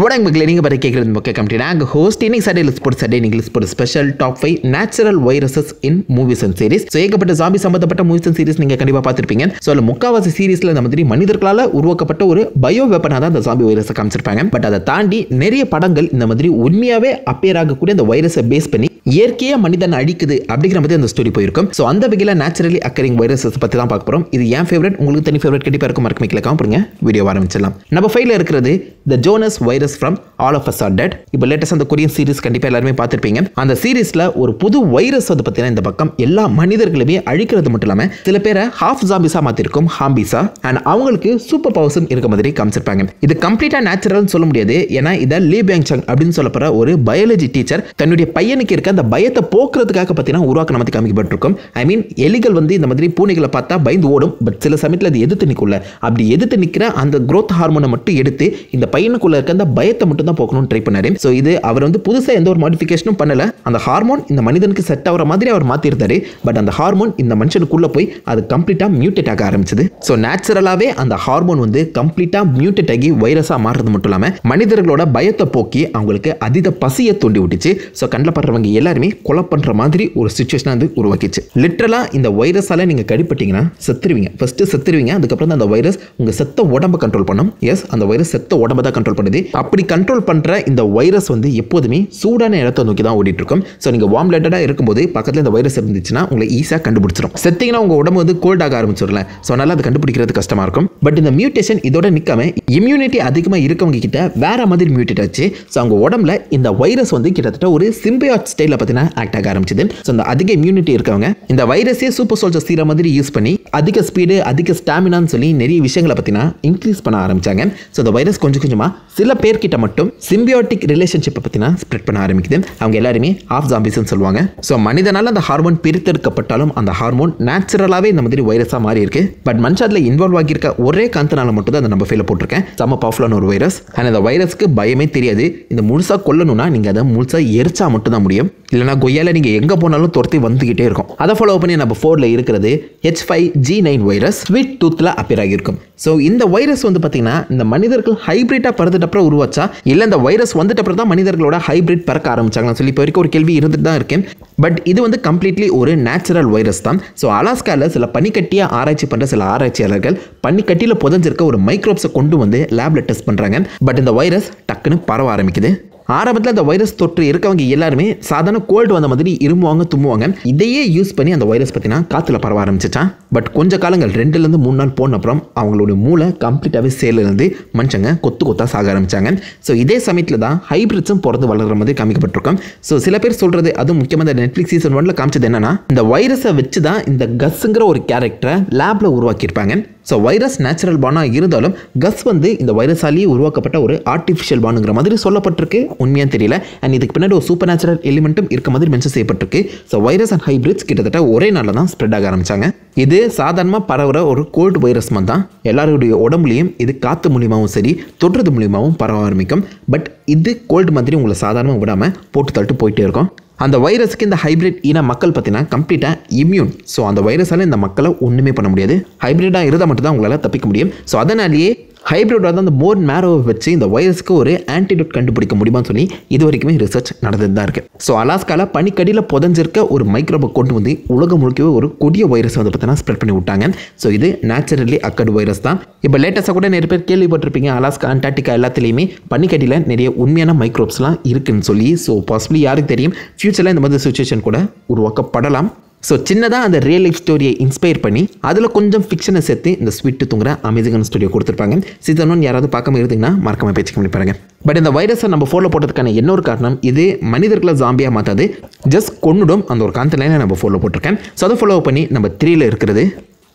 வணக்கம் மக்களே, நீங்கள் பார்த்து கேட்குறது முக்கிய கம்பெனி. நாங்கள் ஹோஸ்ட் இன்னைக்கு சண்டே ஸ்போர்ட்ஸ் சண்டே நீங்கள் sports special top 5 natural viruses in movies and series. So ஏகப்பட்ட ஜாம்பி சம்பந்தப்பட்ட மூவிஸ் அண்ட் சீரிஸ் நீங்கள் கண்டிப்பாக பார்த்துருப்பீங்க. ஸோ அதில் முக்காவாசி சீரிஸில் இந்த மாதிரி மனிதர்களால் உருவாக்கப்பட்ட ஒரு பயோ வெப்பனாக தான் இந்த ஜாம்பி வைரஸை காமிச்சிருப்பாங்க. பட் அதை தாண்டி நிறைய படங்கள் இந்த மாதிரி உண்மையாகவே அப்பியர் ஆகக்கூடிய இந்த வைரஸை பேஸ் பண்ணி இயற்கையாக மனிதன் அழிக்குது அப்படிங்கிற மாதிரி அந்த ஸ்டோரி போயிருக்கும். ஸோ அந்த வகையில் நேச்சுரலி அக்கரிங் வைரஸஸ் பற்றி தான் பார்க்க போகிறோம். இது என் ஃபேவரட், உங்களுக்கு தனி ஃபேவரட் கண்டிப்பாக இருக்கும். மறக்க மிக்கல காமிங்க, வீடியோ ஆரம்பிச்சிடலாம். நம்ம ஃபைலில் இருக்கிறது the Jonas virus from all of us are dead. இப்போ லேட்டஸ்ட் அந்த கொரியன் சீரிஸ் கண்டிப்பாக எல்லாருமே பார்த்துருப்பீங்க. அந்த சீரிஸில் ஒரு புது வைரஸ் வந்து பார்த்தீங்கன்னா இந்த பக்கம் எல்லா மனிதர்களுமே அழிக்கிறது மட்டும் இல்லாமல் சில பேரை ஹாஃப் ஜாம்பிஸாக மாற்றிருக்கும், ஹாம்பிஸா, அண்ட் அவங்களுக்கு சூப்பர் பவர்ஸும் இருக்க மாதிரி காமிச்சிருப்பாங்க. இது கம்ப்ளீட்டாக நேச்சுரல்னு சொல்ல முடியாது. ஏன்னா இதை லீ பியாங் சங் அப்படின்னு சொல்லப்படுற ஒரு பயாலஜி டீச்சர் தன்னுடைய பையனுக்கு இருக்க அந்த பயத்தை போக்குறதுக்காக பார்த்தீங்கன்னா உருவாக்கின மாதிரி காமிக்கப்பட்டிருக்கும். ஐ மீன் எலிகள் வந்து இந்த மாதிரி பூனைகளை பார்த்தா பயந்து ஓடும், பட் சில சமயத்தில் அது எதிர்த்து நிற்கல. அப்படி எதிர்த்து நிற்கிற அந்த growth ஹார்மோனை மட்டும் எடுத்து இந்த பையனுக்குள்ள இருக்க அந்த பயத்தை மட்டும் தான் போக்கணும்னு ட்ரை பண்ணாரு. ஸோ இது அவர் வந்து புதுசாக எந்த ஒரு மாடிஃபிகேஷனும் பண்ணல. அந்த ஹார்மோன் இந்த மனிதனுக்கு செட் ஆகிற மாதிரி அவர் மாற்றிருந்தாரு. பட் அந்த ஹார்மோன் இந்த மனுஷனுக்குள்ள போய் அது கம்ப்ளீட்டாக மியூட்டேட் ஆக ஆரம்பிச்சது. ஸோ நேச்சுரலாகவே அந்த ஹார்மோன் வந்து கம்ப்ளீட்டாக மியூட்டேட் ஆகி வைரஸாக மாறுறது மட்டும் இல்லாமல் மனிதர்களோட பயத்தை போக்கி அவங்களுக்கு அதீத பசியை தூண்டி விட்டுச்சு. ஸோ கண்ணில் படுறவங்க எல்லாருமே கொலை பண்ணுற மாதிரி ஒரு சுச்சுவேஷன் வந்து உருவாக்கிச்சு. லிட்டரலாக இந்த வைரஸால் நீங்கள் கடிப்பட்டீங்கன்னா செத்துருவீங்க. ஃபர்ஸ்ட் செத்துருவீங்க, அதுக்கப்புறம் தான் அந்த வைரஸ் உங்கள் செத்த உடம்பை கண்ட்ரோல் பண்ணும். எஸ், அந்த வைரஸ் செத்த உடம்பை தான் கண்ட்ரோல் பண்ணுது. அப்படி கண்ட்ரோல் பண்ணுற இந்த வைரஸ் வந்து எப்போதுமே சூடான இடத்தை நோக்கி தான் ஓடிட்டு இருக்கும். ஸோ நீங்கள் வார்ம் பிளட்டடாக இருக்கும்போது பக்கத்தில் இந்த வைரஸ் இருந்துச்சுன்னா உங்களை ஈஸியாக கண்டுபிடிச்சிடும். செத்தீங்கன்னா உங்கள் உடம்பு வந்து கோல்ட் ஆக ஆரம்பிச்சிடல. ஸோ அதனால் அது கண்டுபிடிக்கிறது கஷ்டமாக இருக்கும். பட் இந்த மியூட்டேஷன் இதோட நிற்காம இம்யூனிட்டி அதிகமாக இருக்கவங்க கிட்ட வேற மாதிரி மியூட்டேட் ஆச்சு. ஸோ அவங்க உடம்புல இந்த வைரஸ் வந்து கிட்டத்தட்ட ஒரு சிம்பியாட் ஸ்டைலில் பார்த்தீங்கன்னா ஆக்ட் ஆக ஆரம்பிச்சது. ஸோ அந்த அதிக இம்யூனிட்டி இருக்கவங்க இந்த வைரஸே சூப்பர் சோல்ஜர் சீர மாதிரி யூஸ் பண்ணி அதிக ஸ்பீடு அதிக ஸ்டாமினான்னு சொல்லி நிறைய விஷயங்களை பார்த்தீங்கன்னா இன்க்ரீஸ் பண்ண ஆரம்பிச்சாங்க. ஸோ இந்த வைரஸ் கொஞ்சம் கொஞ்சமாக சில பேர்கிட்ட மட்டும் சிம்பியோட்டிக் ரிலேஷன்ஷிப்பை பார்த்தீங்கன்னா ஸ்ப்ரெட் பண்ண ஆரம்பிக்குது. அவங்க எல்லாருமே ஆஃப் ஜாம்பிஸ்ன்னு சொல்லுவாங்க. ஸோ மனிதனால் அந்த ஹார்மோன் பிரித்தெடுக்கப்பட்டாலும் அந்த ஹார்மோன் நேச்சுரலாகவே இந்த மாதிரி வைரஸாக மாறி இருக்கு. பட் மனுஷன் அதில் இன்வால்வ் ஆகியிருக்க ஒரே காரணத்தினால மட்டும் தான் அதை நம்ம ஃபீல் போட்டிருக்கேன். செம்ம பவர்ஃபுல்லான ஒரு வைரஸ். அண்ட் அந்த வைரஸ்க்கு பயமே தெரியாது. இந்த முழுசாக கொல்லணும்னா நீங்கள் அதை முழுசாக எரிச்சா மட்டும் தான் முடியும். இல்லைனா கொய்யால நீங்கள் எங்கே போனாலும் துரத்தி வந்துகிட்டே இருக்கும். அதை ஃபாலோ பண்ணி நம்ம 4ல இருக்கிறது H5G9 வைரஸ் ஸ்வீட் டூத்தில் அப்பியர் ஆகியிருக்கும். ஸோ இந்த வைரஸ் வந்து பார்த்தீங்கன்னா இந்த மனிதர்கள் ஹைபிரிட்டாக பிறந்துட்டு அப்புறம் உருவாச்சா இல்லை இந்த வைரஸ் வந்துட்டு அப்புறம் தான் மனிதர்களோட ஹைபிரிட் பறக்க ஆரம்பிச்சாங்கன்னு சொல்லி இப்போ வரைக்கும் ஒரு கேள்வி இருந்துட்டு தான் இருக்கேன். பட் இது வந்து கம்ப்ளீட்லி ஒரு நேச்சுரல் வைரஸ் தான். ஸோ அலாஸ்காவில் சில பனிக்கட்டியை ஆராய்ச்சி பண்ணுற சில ஆராய்ச்சியாளர்கள் பனிக்கட்டியில் புதஞ்சிருக்க ஒரு மைக்ரோப்ஸை கொண்டு வந்து லேப்ல டெஸ்ட் பண்ணுறாங்க. பட் இந்த வைரஸ் டக்குன்னு பரவ ஆரம்பிக்குது. ஆரம்பத்தில் அந்த வைரஸ் தொற்று இருக்கவங்க எல்லாருமே சாதாரண கோல்டு வந்த மாதிரி இருமுவாங்க, தும்முவாங்க. இதையே யூஸ் பண்ணி அந்த வைரஸ் பார்த்தீங்கன்னா காற்றுல பரவ ஆரம்பிச்சிச்சான். பட் கொஞ்ச காலங்கள் 2லேருந்து 3 நாள் போன அப்புறம் அவங்களுடைய மூளை கம்ப்ளீட்டாகவே சேலிருந்து மனுஷங்க கொத்து கொத்தாக சாக ஆரம்பிச்சாங்க. ஸோ இதே சமயத்தில் தான் ஹைபிரிட்ஸும் பிறந்து வளர்கிற மாதிரி காமிக்கப்பட்டிருக்கும். ஸோ சில பேர் சொல்கிறது, அதுவும் முக்கியமாக இந்த நெட்ஃப்ளிக்ஸ் சீசன் 1ல காமிச்சது என்னன்னா இந்த வைரஸை வச்சு தான் இந்த கஸ்ங்கிற ஒரு கேரக்டரை லேப்ல உருவாக்கியிருப்பாங்க. ஸோ வைரஸ் நேச்சுரல் பானாக இருந்தாலும் கஸ் வந்து இந்த வைரஸாலேயே உருவாக்கப்பட்ட ஒரு ஆர்டிஃபிஷியல் பானுங்கிற மாதிரி சொல்லப்பட்டிருக்கு. உண்மையாக தெரியல. அண்ட் இதுக்கு பின்னாடி ஒரு சூப்பர் நேச்சுரல் எலிமெண்ட்டும் இருக்க மாதிரி மென்ஷன் செய்யப்பட்டிருக்கு. ஸோ வைரஸ் அண்ட் ஹைபிரிட்ஸ் கிட்டத்தட்ட ஒரே நாளில் தான் ஸ்ப்ரெட் ஆக ஆரம்பிச்சாங்க. இது சாதாரணமாக பரவுற ஒரு கோல்டு வைரஸ் மாதிரி தான். எல்லாருடைய உடம்புலையும் இது காற்று மூலியமாகவும் சரி தொடுறது மூலியமாகவும் பரவ ஆரம்பிக்கும். பட் இது கோல்டு மாதிரி உங்களை சாதாரணமாக விடாமல் போட்டு தள்ளிட்டு போயிட்டே இருக்கும். அந்த வைரஸுக்கு இந்த ஹைபிரிட் இன மக்கள் பார்த்தீங்கன்னா கம்ப்ளீட்டாக இம்யூன். ஸோ அந்த வைரஸால் இந்த மக்களை ஒன்றுமே பண்ண முடியாது. ஹைபிரிட்டாக இருந்தால் மட்டும் தான் உங்களால் தப்பிக்க முடியும். ஸோ அதனாலேயே ஹைபிரிட் வந்து அந்த போன் மேரோவை வச்சு இந்த வைரஸ்க்கு ஒரு ஆன்டிடோட் கண்டுபிடிக்க முடியுமான்னு சொல்லி இது வரைக்குமே ரிசர்ச் நடந்துட்டு தான் இருக்குது. ஸோ அலாஸ்காவில் பனிக்கடியில் புதஞ்சிருக்க ஒரு மைக்ரோபை கொண்டு வந்து உலகம் முழுக்கவே ஒரு கொடிய வைரஸ் வந்து பார்த்தீங்கன்னா ஸ்ப்ரெட் பண்ணி விட்டாங்க. ஸோ இது நேச்சுரலி அக்கர்டு வைரஸ் தான். இப்போ லேட்டஸ்ட்டாக கூட நிறைய பேர் கேள்விப்பட்டிருப்பீங்க, அலாஸ்கா, அண்டார்டிகா எல்லாத்துலேயுமே பனிக்கடியில் நிறைய உண்மையான மைக்ரோப்ஸ்லாம் இருக்குன்னு சொல்லி. ஸோ பாசிபிளி யாருக்கு தெரியும், ஃபியூச்சரில் இந்த மாதிரி சுச்சுவேஷன் கூட உருவாக்கப்படலாம். ஸோ சின்னதாக அந்த ரியல் லைஃப் ஸ்டோரியை இன்ஸ்பயர் பண்ணி அதில் கொஞ்சம் ஃபிக்ஷனை சேர்த்து இந்த ஸ்வீட்டு தூங்குற அமேசிங்கான ஸ்டோரியை கொடுத்துருப்பாங்க. சீசன் 1 யாராவது பார்க்காம இருந்தீங்கன்னா மறக்காம பேச்சு பண்ணி பாருங்க. பட் இந்த வைரஸை நம்ம ஃபாலோ போட்டதுக்கான இன்னொரு காரணம், இது மனிதர்களை ஜாம்பியாக மாற்றாது, ஜஸ்ட் கொன்னுடும். அந்த ஒரு கான்செப்ட்ல நம்ம ஃபாலோ போட்டிருக்கேன். ஸோ அதை ஃபாலோ பண்ணி நம்ம 3ல இருக்கிறது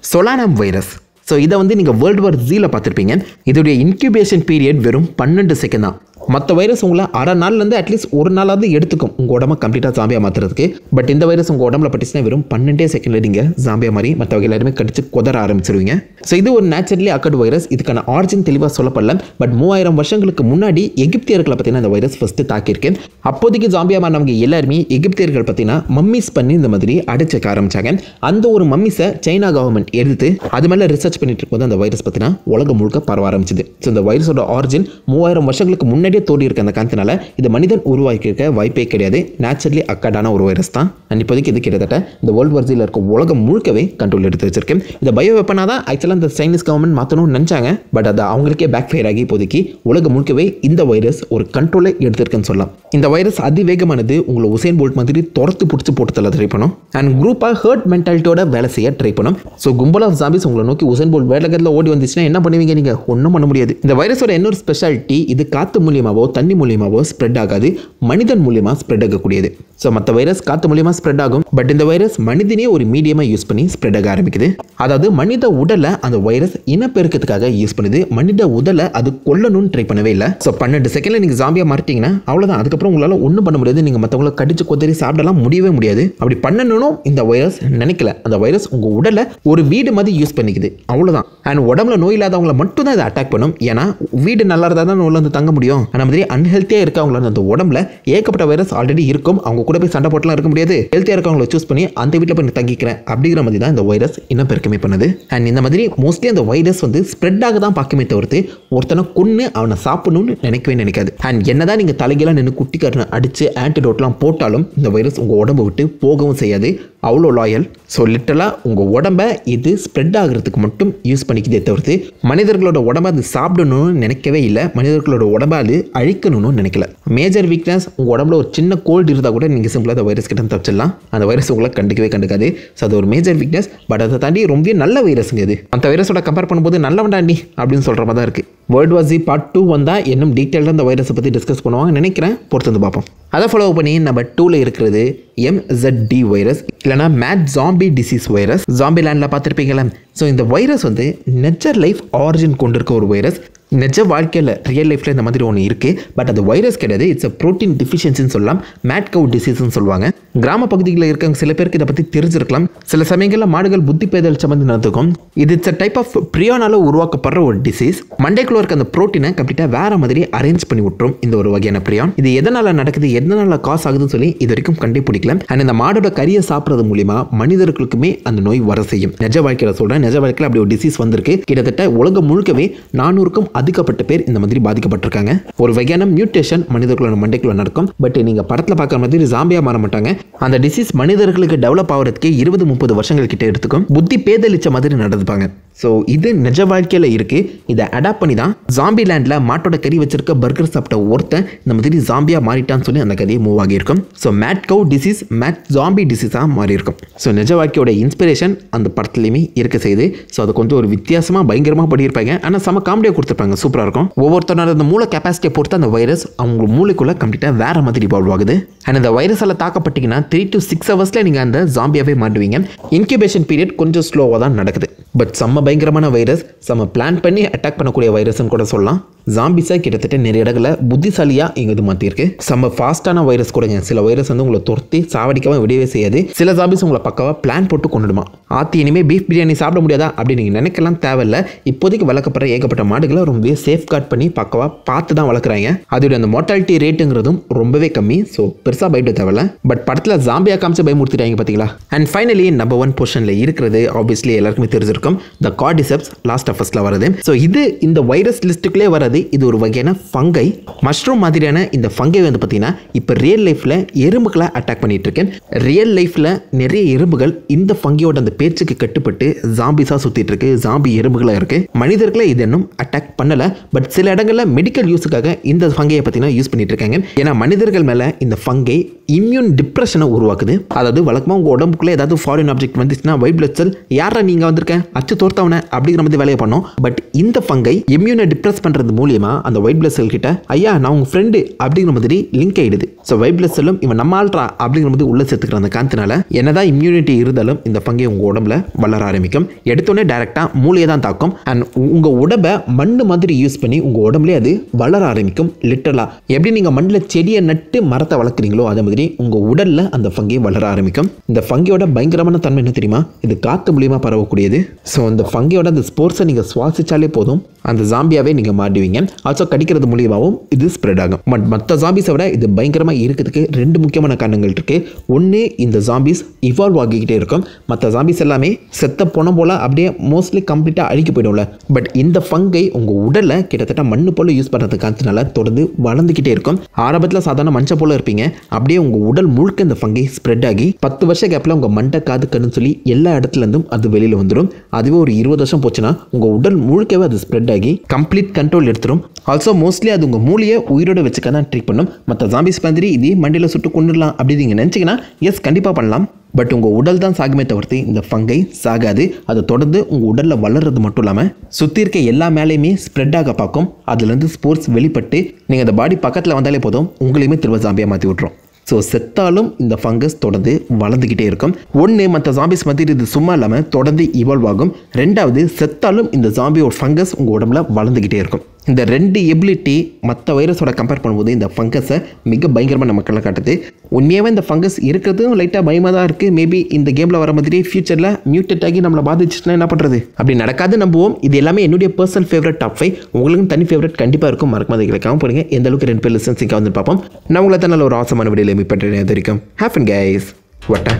சொலானம் வைரஸ். ஸோ இதை வந்து நீங்கள் வேர்ல்டு வார் Z பார்த்துருப்பீங்க. இதோடைய இன்க்யூபேஷன் பீரியட் வெறும் 12 செகண்ட் தான். மற்ற வைரஸ் உங்களை அரை நாள்லேருந்து அட்லீஸ்ட் ஒரு நாளாவது எடுத்துக்கும் உங்கள் உடம்பை கம்ப்ளீட்டாக ஜாம்பியாக மாற்றுறதுக்கு. பட் இந்த வைரஸ் உங்கள் உடம்புல பட்டுச்சுன்னா வெறும் 12 செகண்டில் நீங்கள் ஜாம்பியாக மாதிரி மற்றவங்க எல்லாருமே கடிச்சு கொதற ஆரம்பிச்சிருவீங்க. ஸோ இது ஒரு நேச்சுரலி அக்கர்டு வைரஸ். இதுக்கான ஆரிஜின் தெளிவாக சொல்லப்படல. பட் 3000 வருஷங்களுக்கு முன்னாடி எகிப்தியர்களை பார்த்தீங்கன்னா இந்த வைரஸ் ஃபஸ்ட்டு தாக்கியிருக்கு. அப்போதைக்கு ஜாம்பியாக மாறினவங்க எல்லாருமே எகிப்தியர்கள் பார்த்தீங்கன்னா மம்மிஸ் பண்ணி இந்த மாதிரி அடைச்சிக்க ஆரம்பிச்சாங்க. அந்த ஒரு மம்மிஸை சைனா கவர்மெண்ட் எடுத்து அது மேலே ரிசர்ச் பண்ணிட்டு இருக்கும்போது அந்த வைரஸ் பார்த்தீங்கன்னா உலகம் முழுக்க பரவ ஆரம்பிச்சுது. ஸோ இந்த வைரஸோட ஆரிஜின் 3000 வருஷங்களுக்கு முன்னாடி மண்ணிலே தோடி இருக்க அந்த காரணத்தினால இது மனிதன் உருவாக்கியிருக்க வாய்ப்பே கிடையாது. நேச்சுரலி அக்கார்டான ஒரு வைரஸ் தான். அண்ட் இப்போதைக்கு இது கிட்டத்தட்ட இந்த வேர்ல்டு வார்ஸில் இருக்க உலகம் முழுக்கவே கண்ட்ரோல் எடுத்து வச்சிருக்கேன். இந்த பயோ வெப்பனாக தான் ஆக்சுவலாக இந்த சைனீஸ் கவர்மெண்ட் மாற்றணும்னு நினச்சாங்க. பட் அது அவங்களுக்கே பேக் ஃபயர் ஆகி இப்போதைக்கு உலகம் முழுக்கவே இந்த வைரஸ் ஒரு கண்ட்ரோலை எடுத்திருக்குன்னு சொல்லலாம். இந்த வைரஸ் அதிவேகமானது உங்களை உசேன் போல்ட் மாதிரி துரத்து பிடிச்சி போட்டு தள்ள ட்ரை பண்ணும். அண்ட் குரூப்பாக ஹர்ட் மென்டாலிட்டியோட வேலை செய்ய ட்ரை பண்ணும். ஸோ கும்பல் ஆஃப் ஜாம்பிஸ் உங்களை நோக்கி உசேன் போல்ட் வேலைகளில் ஓடி வந்துச்சுன்னா என்ன பண்ணுவீங்க? நீங்கள் ஒன்றும் பண்ண முடியாது. இந்த வைரஸோட இன்னொரு ஸ்பெஷாலிட்டி, இது காற்று மூலியமாவோ தண்ணி மூலியமாவோ ஸ்ப்ரெட் ஆகாது, மனிதன் மூலியமாக ஸ்ப்ரெட் ஆகக்கூடியது. ஸோ மற்ற வைரஸ் காற்று மூலியமாக ஸ்ப்ரெட் ஆகும். பட் இந்த வைரஸ் மனிதனே ஒரு மீடியமாக யூஸ் பண்ணி ஸ்ப்ரெட் ஆக ஆரம்பிக்குது. அதாவது மனித உடலை அந்த வைரஸ் இனப்பெருக்கத்துக்காக யூஸ் பண்ணுது. மனித உடலை அது கொல்லணும்னு ட்ரை பண்ணவே இல்லை. ஸோ 12 செகண்டில் நீங்கள் ஜாம்பியாக மாறிட்டீங்கன்னா அவ்வளோதான். அதுக்கப்புறம் உங்களால் ஒன்றும் பண்ண முடியாது. நீங்கள் மற்றவங்களை கடிச்சு கொத்தரி சாப்பிடலாம் முடியவே முடியாது. அப்படி பண்ணணும் இந்த வைரஸ் நினைக்கல. அந்த வைரஸ் உங்கள் உடலை ஒரு வீடு மாதிரி யூஸ் பண்ணிக்குது, அவ்வளோதான். அண்ட் உடம்புல நோய் இல்லாதவங்களை மட்டும் தான் இதை அட்டாக் பண்ணும். ஏன்னா வீடு நல்லா இருந்தால் தான் உள்ள வந்து தங்க முடியும். அந்த மாதிரி அன்ஹெல்த்தியாக இருக்கவங்களோட அந்த உடம்புல ஏகப்பட்ட வைரஸ் ஆல்ரெடி இருக்கும். அவங்க கூட போய் சண்டை போட்டுலாம் இருக்க முடியாது. ஹெல்த்தியாக இருக்கவங்களை சூஸ் பண்ணி அந்த வீட்டில் போய் தங்கிக்கிறேன் அப்படிங்கிற மாதிரி தான் இந்த வைரஸ் இனப்பெருக்கமே பண்ணுது. அண்ட் இந்த மாதிரி மோஸ்ட்லி அந்த வைரஸ் வந்து ஸ்ப்ரெட் ஆக தான் பார்க்குமே தவிர்த்து ஒருத்தனை கொன்று அவனை சாப்பிடணும்னு நினைக்கவே நினைக்காது. அண்ட் என்னதான் நீங்கள் தலைகெல்லாம் நின்று குட்டிக்காரனை அடித்து ஆன்டிடோட்லாம் போட்டாலும் இந்த வைரஸ் உங்கள் உடம்பை விட்டு போகவும் செய்யாது. அவ்வளோ லாயல். ஸோ லிட்டரலாக உங்கள் உடம்பை இது ஸ்ப்ரெட் ஆகிறதுக்கு மட்டும் யூஸ் பண்ணிக்கிதே தவிர்த்து மனிதர்களோட உடம்பை அது சாப்பிடணும்னு நினைக்கவே இல்லை. மனிதர்களோட உடம்பை அது அழிக்கணும்னு நினைக்கல. மேஜர் வீக்னஸ், உங்கள் உடம்புல ஒரு சின்ன கோல்டு இருந்தால் கூட நீங்கள் சிம்பிளாக அந்த வைரஸ் கிட்ட தப்பிச்சிடலாம். அந்த வைரஸ் உங்களை கண்டுக்கவே கண்டுக்காது. ஸோ அது ஒரு மேஜர் வீக்னஸ். பட் அதை தாண்டி ரொம்ப நல்ல வைரஸுங்க இது. அந்த வைரஸோட கம்பேர் பண்ணும்போது நல்லவன்டாண்டி அப்படின்னு சொல்கிற மாதிரி தான் இருக்குது. வேர்ல்டு வார் Z Part 2 வந்தால் இன்னும் டீட்டெயிலாக அந்த வைரஸை பற்றி டிஸ்கஸ் பண்ணுவாங்க நினைக்கிறேன். பொறுத்து வந்து பார்ப்போம். அதை ஃபாலோ பண்ணி நம்ம 2ல் இருக்கிறது MZD வைரஸ், இல்லைனா mad zombie disease virus. Zombie லேண்டில் பார்த்துருப்பீங்களா? ஸோ இந்த வைரஸ் வந்து நெச்சர் லைஃப் ஆரிஜின் கொண்டு இருக்க ஒரு வைரஸ். நிஜ வாழ்க்கையில் ரியல் லைஃப்பில் இந்த மாதிரி ஒன்று இருக்குது. பட் அது வைரஸ் கிடையாது. இட்ஸ் அ ப்ரோட்டீன் டிஃபிஷியன்சின்னு சொல்லலாம். மேட் கவு டிசீஸ்ன்னு சொல்லுவாங்க. கிராம பகுதிகளில் இருக்க சில பேருக்கு இதை பற்றி தெரிஞ்சிருக்கலாம். சில சமயங்களில் மாடுகள் புத்தி பேதல் சம்மந்து நடந்துக்கும். இது இட்ஸ் அ டைப் ஆஃப் ப்ரியானால் உருவாக்கப்படுற ஒரு டிசீஸ். மண்டைக்குள்ள இருக்க அந்த ப்ரோட்டீனை கம்ப்ளீட்டாக வேறு மாதிரி அரேஞ்ச் பண்ணி விட்டுரும் இந்த ஒரு வகையான ப்ரியான். இது எதனால் நடக்குது, எதனால் காசு ஆகுதுன்னு சொல்லி இது வரைக்கும் கண்டுபிடிக்கல. அண்ட் இந்த மாடோட கறியை சாப்பிட்றது மூலிமா மனிதர்களுக்குமே அந்த நோய் வர செய்யும். நிஜ வாழ்க்கையில் சொல்கிறேன், நிஜ வாழ்க்கையில் அப்படி ஒரு டிசீஸ் வந்திருக்கு. கிட்டத்தட்ட உலகம் முழுக்கவே 400க்கும் அதிகப்பட்ட பேர் இந்த மாதிரி பாதிக்கப்பட்டிருக்காங்க. ஒரு வகையான மியூட்டேஷன் மனிதர்களோட மண்டைக்குள்ள நடக்கும். பட் நீங்க படத்துல பார்க்குற மாதிரி ஜாம்பியா மாற மாட்டாங்க. அந்த டிசீஸ் மனிதர்களுக்கு டெவலப் ஆகிறதுக்கு 20-30 வருஷங்கள் கிட்ட எடுத்துக்கும். புத்தி பேதலிச்ச மாதிரி நடந்துப்பாங்க. ஸோ இது நிஜ வாழ்க்கையில் இருக்கு. இதை அடாப்ட் பண்ணி தான் ஜாம்பி லேண்டில் மாட்டோட கறி வச்சிருக்க பர்கர் சாப்பிட்ட ஒருத்தன் இந்த மாதிரி ஜாம்பியா மாறிட்டான்னு சொல்லி அந்த கதையை மூவ் ஆகியிருக்கும். ஸோ மேட் கவு டிசீஸ் மேட் ஜாம்பி டிசீஸாக மாறி இருக்கும். ஸோ நிஜ வாழ்க்கையோட இன்ஸ்பிரேஷன் அந்த படத்துலையுமே இருக்க செய்யுது. ஸோ அது கொஞ்சம் ஒரு வித்தியாசமாக பயங்கரமாக பண்ணியிருப்பாங்க. ஆனால் செம காமெடியாக கொடுத்துருப்பாங்க. சூப்பராக இருக்கும். ஒவ்வொருத்தரோட அந்த மூளை கெப்பாசிட்டியை பொறுத்து அந்த வைரஸ் அவங்க மூளைக்குள்ளே கம்ப்ளீட்டாக வேற மாதிரி இவால்வ் ஆகுது. அண்ட் இந்த வைரஸால் தாக்கப்பட்டீங்கன்னா 3 to 6 ஹவர்ஸில் நீங்கள் அந்த ஜாம்பியாவே மாட்டுவீங்க. இன்குபேஷன் பீரியட் கொஞ்சம் ஸ்லோவாக தான் நடக்குது. பட் செம்ம பயங்கரமான வைரஸ், செம்ம பிளான் பண்ணி அட்டாக் பண்ணக்கூடிய வைரஸ்ன்னு கூட சொல்லலாம். ஜாம்பிஸை கிட்டத்தட்ட நிறைய இடங்களில் புத்திசாலியாக இங்கே இது மாற்றிருக்கு. செம்ம ஃபாஸ்ட்டான வைரஸ் கூடங்க. சில வைரஸ் வந்து உங்களை துரத்தி சாவடிக்காமல் விடவே செய்யாது. சில ஜாம்பிஸ் உங்களை பக்காவாக பிளான் போட்டு கொண்டுடுமா. ஆத்தி இனிமேல் பீஃப் பிரியாணி சாப்பிட முடியாதா அப்படின்னு நீங்கள் நினைக்கலாம் தேவையில்லை. இப்போதைக்கு வளர்க்கப்படுற ஏகப்பட்ட மாடுகளை ரொம்பவே சேஃப் கார்ட் பண்ணி பக்காவாக பார்த்து தான் வளர்க்குறாங்க. அதோட அந்த மோர்டாலிட்டி ரேட்டுங்கிறதும் ரொம்பவே கம்மி. ஸோ பெருசாக பயப்பட தேவையில்ல. பட் படத்தில் ஜாம்பியாக காமிச்சு பயமுறுத்திட்டாங்க பார்த்தீங்களா. அண்ட் ஃபைனலி நம்பர் 1 பொசிஷனில் இருக்கிறது ஆப்வியஸ்லி எல்லாருக்குமே தெரிஞ்சிருக்கும், த கார்டிசெப்ஸ் லாஸ்ட் ஆஃப் அஸ்ல வருது. ஸோ இது இந்த வைரஸ் லிஸ்ட்டுக்குள்ளே வராது. இது ஒரு வகையான ஃபங்கை, மஷ்ரூம் மாதிரியான இந்த ஃபங்கை வந்து பார்த்தீங்கன்னா இப்போ ரியல் லைஃப்பில் எறும்புகளை அட்டாக் பண்ணிட்டு இருக்கேன். ரியல் லைஃப்பில் நிறைய எறும்புகள் இந்த ஃபங்கியோட அந்த பேச்சுக்கு கட்டுப்பட்டு ஜாம்பிஸாக சுற்றிட்டு இருக்கு. ஜாம்பி எறும்புகளாக இருக்கு. மனிதர்களை இது இன்னும் அட்டாக் பண்ணலை. பட் சில இடங்களில் மெடிக்கல் யூஸுக்காக இந்த ஃபங்கையை பார்த்தீங்கன்னா யூஸ் பண்ணிட்டு இருக்காங்க. ஏன்னா மனிதர்கள் மேலே இந்த ஃபங்கை இம்யூன் டிப்ரெஷனை உருவாக்குது. அதாவது வழக்கமாக உங்கள் உடம்புக்குள்ளே ஏதாவது ஃபாரின் ஆப்ஜெக்ட் வந்துச்சுன்னா ஒயிட் பிளட் செல் யாரா நீங்கள் வந்திருக்கேன் அச்சு தோர்த்தவனை அப்படிங்கிற மாதிரி வேலையை பண்ணோம். பட் இந்த ஃபங்கை இம்யூனை டிப்ரெஸ் பண்ணுறது மூலியமா அந்த ஒயிட் பிளட் செல் கிட்ட ஐயா நான் உங்கள் ஃப்ரெண்டு அப்படிங்கிற மாதிரி லிங்க் ஆகிடுது. ஸோ ஒயிட் பிளட் செல்லும் இவன் நம்ம ஆள்றா அப்படிங்கிற மாதிரி உள்ள சேர்த்துக்கிற அந்த காரணத்தினால என்னதான் இம்யூனிட்டி இருந்தாலும் இந்த ஃபங்கை உங்கள் உடம்புல வளர ஆரம்பிக்கும். எடுத்தோடனே டைரெக்டாக மூளையை தான் தாக்கும். அண்ட் உங்கள் உடம்பை மண்ணு மாதிரி யூஸ் பண்ணி உங்கள் உடம்புலேயே அது வளர ஆரம்பிக்கும். லிட்டரலாக எப்படி நீங்கள் மண்ணில் செடியை நட்டு மரத்தை வளர்க்குறீங்களோ அதே மாதிரி உங்கள் உடலில் அந்த ஃபங்கை வளர ஆரம்பிக்கும். இந்த ஃபங்கையோட பயங்கரமான தன்மை என்ன தெரியுமா? இது காற்று மூலியமாக பரவக்கூடியது. ஸோ இந்த ஃபங்கையோட அந்த ஸ்போர்ட்ஸை நீங்கள் சுவாசிச்சாலே போதும் அந்த ஜாம்பியாவே நீங்கள் மாறுவீங்க. ஆல்சோ கடிக்கிறது மூலியமாகவும் இது ஸ்ப்ரெட் ஆகும். பட் மற்ற ஜாம்பிஸை விட இது பயங்கரமாக இருக்கிறதுக்கு 2 முக்கியமான காரணங்கள் இருக்குது. ஒன்று, இந்த ஜாம்பிஸ் இவால்வ் ஆகிக்கிட்டே இருக்கும். மற்ற ஜாம்பிஸ் எல்லாமே செத்த போன போல் அப்படியே மோஸ்ட்லி கம்ப்ளீட்டாக அழிக்க போயிடும்ல. பட் இந்த ஃபங்கை உங்கள் உடலில் கிட்டத்தட்ட மண்ணு போல் யூஸ் பண்ணுறதுக்கான தொடர்ந்து வளர்ந்துக்கிட்டே இருக்கும். ஆரம்பத்தில் சாதாரண மஞ்சள் போல் இருப்பீங்க, அப்படியே உங்கள் உடல் முழுக்க இந்த ஃபங்கை ஸ்ப்ரெட் ஆகி 10 வருஷ கேப்பில் உங்கள் மண்டை காது கண்ணுன்னு சொல்லி எல்லா இடத்துலேருந்தும் அது வெளியில் வந்துடும். அதுவே ஒரு 20 வருஷம் போச்சுன்னா உங்கள் உடல் முழுக்கவே அது ஸ்ப்ரெட் ஆகி கம்ப்ளீட் கண்ட்ரோல் எடுத்துரும். ஆல்சோ மோஸ்ட்லி அது உங்கள் மூளையை உயிரோட வச்சுக்க தான் ட்ரீட் பண்ணும். மற்ற ஜாம்பிஸ் மாதிரி இது மண்டியில் சுட்டு கொண்டுடலாம் அப்படி நீங்கள் நினச்சிங்கன்னா எஸ் கண்டிப்பாக பண்ணலாம். பட் உங்கள் உடல் தான் சாகுமே தவிர்த்து இந்த ஃபங்கை சாகாது. அதை தொடர்ந்து உங்கள் உடலில் வளர்றது மட்டும் இல்லாமல் சுற்றி இருக்க எல்லா மேலேயுமே ஸ்ப்ரெட் ஆக பார்க்கும். அதுலேருந்து ஸ்போர்ட்ஸ் வெளிப்பட்டு நீங்கள் அந்த பாடி பக்கத்தில் வந்தாலே போதும் உங்களையுமே திரும்ப ஜாம்பியாக மாற்றி விட்ரும். ஸோ செத்தாலும் இந்த ஃபங்கஸ் தொடர்ந்து வளர்ந்துக்கிட்டே இருக்கும். ஒன்று, மற்ற ஜாம்பிஸ் மாதிரி இது சும்மா இல்லாமல் தொடர்ந்து இவால்வ் ஆகும். 2வது, செத்தாலும் இந்த ஜாம்பியோட ஃபங்கஸ் உங்கள் உடம்புல வளர்ந்துக்கிட்டே இருக்கும். இந்த 2 எபிலிட்டி மற்ற வைரஸோட கம்பேர் பண்ணும்போது இந்த ஃபங்கஸை மிக பயங்கரமாக நமக்கெல்லாம் காட்டுது. உண்மையாகவே இந்த ஃபங்கஸ் இருக்கிறதும் லைட்டாக பயமாக தான் இருக்குது. மேபி இந்த கேமில் வர மாதிரி ஃபியூச்சரில் மியூட்டட் ஆகி நம்மளை பாதிச்சுன்னா என்ன பண்ணுறது? அப்படி நடக்காது நம்புவோம். இது எல்லாமே என்னுடைய பர்சனல் ஃபேவரட் டாப் 5. உங்களுக்கும் தனி ஃபேவரட் கண்டிப்பாக இருக்கும். மறக்காம அதை கேட்காம போடுங்க. எந்த அளவுக்கு 2 பேர் லிசன்ஸிங்காக வந்து பார்ப்போம். நான் உங்களை தான் நல்ல ஒரு ஆசமான வீடியோவில் மீட் பண்ணுறேன். இது வரைக்கும் ஹேப்பன் கைஸ். வட்டா.